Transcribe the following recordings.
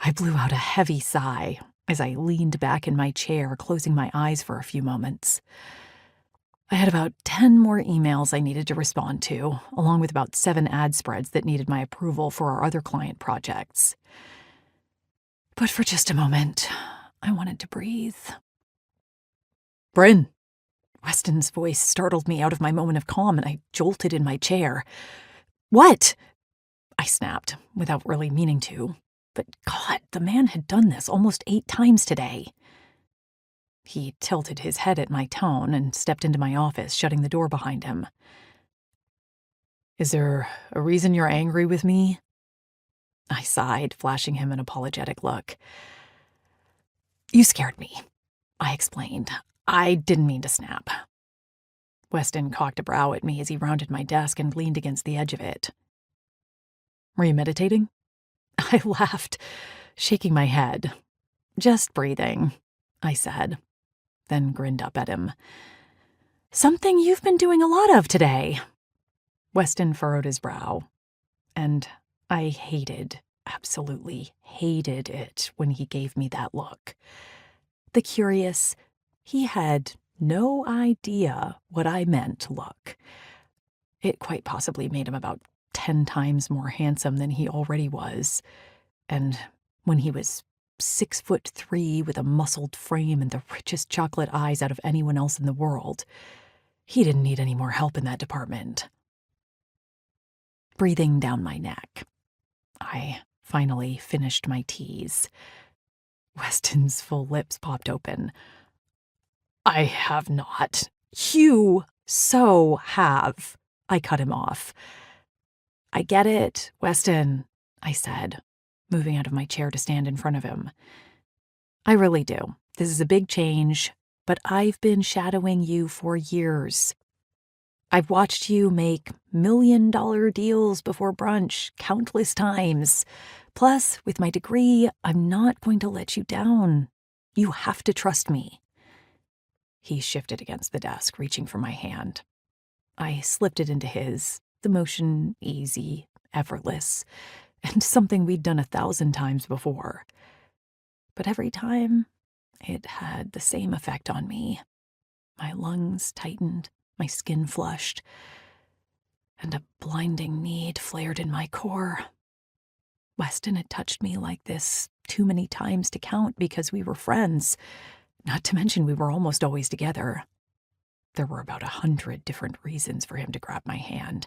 I blew out a heavy sigh as I leaned back in my chair, closing my eyes for a few moments. I had about 10 more emails I needed to respond to, along with about 7 ad spreads that needed my approval for our other client projects. But for just a moment, I wanted to breathe. "Brynn!" Weston's voice startled me out of my moment of calm, and I jolted in my chair. "What?" I snapped, without really meaning to. But God, the man had done this almost 8 times today. He tilted his head at my tone and stepped into my office, shutting the door behind him. "Is there a reason you're angry with me?" I sighed, flashing him an apologetic look. "You scared me," I explained. "I didn't mean to snap." Weston cocked a brow at me as he rounded my desk and leaned against the edge of it. "Were you meditating?" I laughed, shaking my head. "Just breathing," I said, then grinned up at him. "Something you've been doing a lot of today." Weston furrowed his brow, and I absolutely hated it when he gave me that look. The curious, he had no idea what I meant look. It quite possibly made him about 10 times more handsome than he already was, and when he was 6'3" with a muscled frame and the richest chocolate eyes out of anyone else in the world, he didn't need any more help in that department. Breathing down my neck, I finally finished my tease. Weston's full lips popped open. "I have not." "You so have," I cut him off. "I get it, Weston," I said, moving out of my chair to stand in front of him. "I really do. This is a big change, but I've been shadowing you for years. I've watched you make million-dollar deals before brunch countless times. Plus, with my degree, I'm not going to let you down. You have to trust me." He shifted against the desk, reaching for my hand. I slipped it into his, the motion easy, effortless, and something we'd done 1,000 times before. But every time, it had the same effect on me. My lungs tightened, my skin flushed, and a blinding need flared in my core. Weston had touched me like this too many times to count because we were friends, not to mention we were almost always together. There were about 100 different reasons for him to grab my hand,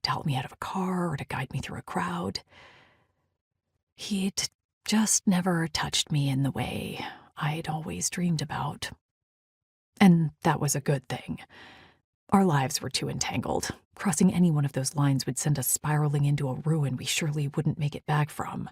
to help me out of a car or to guide me through a crowd. He'd just never touched me in the way I'd always dreamed about. And that was a good thing. Our lives were too entangled. Crossing any one of those lines would send us spiraling into a ruin we surely wouldn't make it back from.